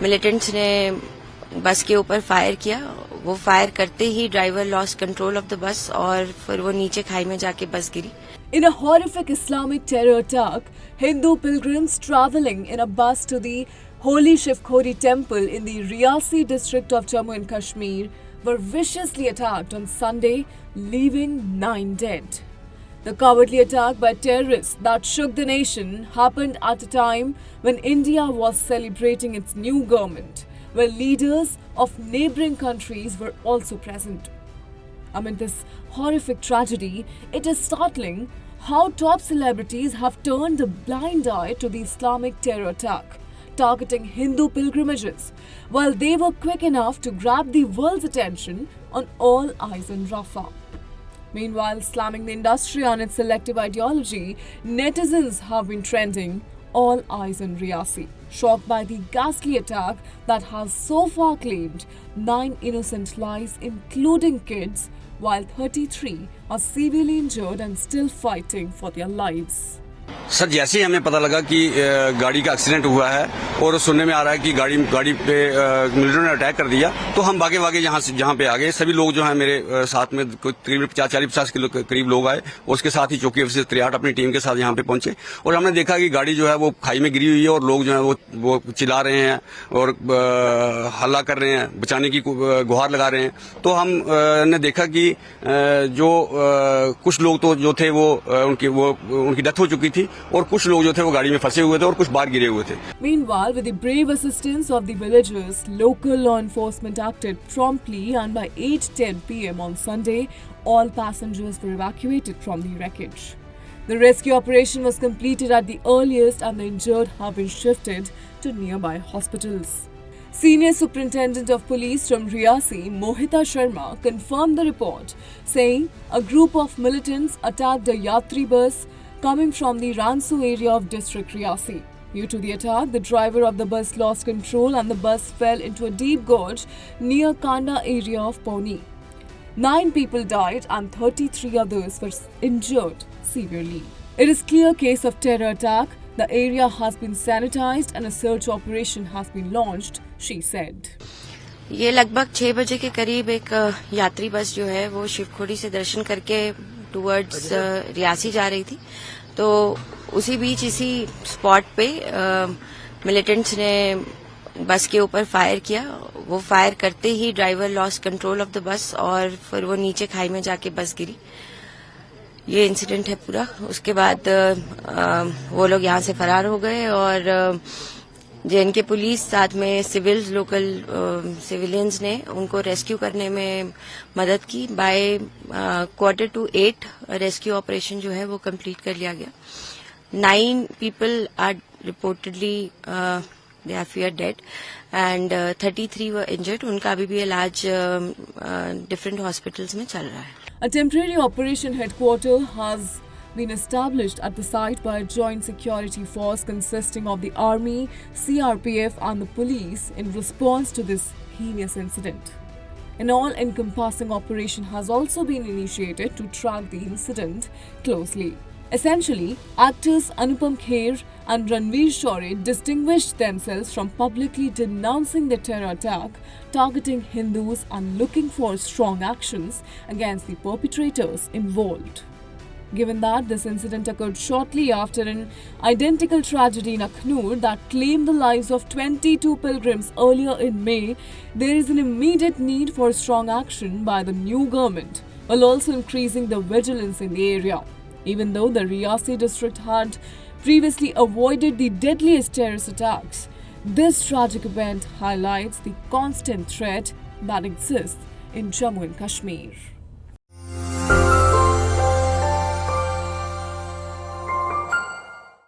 Militants ने बस के ऊपर फायर किया। वो फायर करते ही driver lost control of the bus और फिर वो नीचे खाई में जाके बस गिरी। In a horrific Islamic terror attack, Hindu pilgrims travelling in a bus to the Holy Shiv Khori temple in the Riyasi district of Jammu and Kashmir were viciously attacked on Sunday, leaving 9 dead. The cowardly attack by terrorists that shook the nation happened at a time when India was celebrating its new government, where leaders of neighbouring countries were also present. Amid this horrific tragedy, it is startling how top celebrities have turned a blind eye to the Islamic terror attack, targeting Hindu pilgrimages, while they were quick enough to grab the world's attention on all eyes on Rafah. Meanwhile, slamming the industry on its selective ideology, netizens have been trending all eyes on Riyasi, shocked by the ghastly attack that has so far claimed 9 innocent lives, including kids, while 33 are severely injured and still fighting for their lives. Sir, जैसे ही हमें पता लगा कि गाड़ी का accident हुआ है और सुनने में आ रहा है कि गाड़ी पे मिलिटेंट ने अटैक कर दिया, तो हम भागे जहाँ पे आ गए। सभी लोग जो हैं मेरे साथ में करीब 40-50 किलो करीब लोग आए। उसके साथ ही चौकी ऑफिसर 63 अपनी टीम के साथ यहाँ पे पहुंचे और हमने देखा कि गाड़ी जो है वो खाई में गिरी हुई है और लोग जो है वो चिल्ला रहे हैं और हल्ला कर रहे हैं, बचाने की गुहार लगा रहे हैं। तो हमने देखा कि जो कुछ लोग तो जो थे वो उनकी डेथ हो चुकी थी और कुछ लोग जो थे वो गाड़ी में फंसे हुए थे और कुछ बाहर गिरे हुए थे। Meanwhile, with the brave assistance of the villagers, local law enforcement acted promptly, and by 8:10 p.m. on Sunday, all passengers were evacuated from the wreckage. The rescue operation was completed at the earliest, and the injured have been shifted to nearby hospitals. Senior Superintendent of Police from Riyasi, Mohita Sharma, confirmed the report, saying a group of militants attacked a Yatri bus coming from the Ransu area of district Riyasi. Due to the attack, the driver of the bus lost control and the bus fell into a deep gorge near Kanda area of Pauni. 9 people died and 33 others were injured severely. It is clear case of terror attack. The area has been sanitized and a search operation has been launched, she said. ये लगभग 6 बजे के करीब एक यात्री बस जो है वो शिवखोड़ी से दर्शन करके टुवर्ड्स रियासी जा रही थी। तो उसी बीच इसी स्पॉट पे मिलिटेंट्स ने बस के ऊपर फायर किया। वो फायर करते ही driver lost control of the bus और फिर वो नीचे खाई में जाके बस गिरी। ये इंसिडेंट है पूरा। उसके बाद वो लोग यहाँ से फरार हो गए और JNK पुलिस साथ में सिविल्स लोकल सिविलियंस ने उनको रेस्क्यू करने में मदद की। बाय 7:45 रेस्क्यू ऑपरेशन जो है वो कंप्लीट कर लिया गया। 9 people are reportedly they are feared dead and 33 were injured. उनका अभी भी इलाज डिफरेंट हॉस्पिटल्स में चल रहा है। A temporary operation headquarter has been established at the site by a joint security force consisting of the Army, CRPF and the police in response to this heinous incident. An all-encompassing operation has also been initiated to track the incident closely. Essentially, actors Anupam Kher and Ranveer Shore distinguished themselves from publicly denouncing the terror attack, targeting Hindus and looking for strong actions against the perpetrators involved. Given that this incident occurred shortly after an identical tragedy in Akhnur that claimed the lives of 22 pilgrims earlier in May, there is an immediate need for strong action by the new government, while also increasing the vigilance in the area. Even though the Riyasi district had previously avoided the deadliest terrorist attacks, this tragic event highlights the constant threat that exists in Jammu and Kashmir.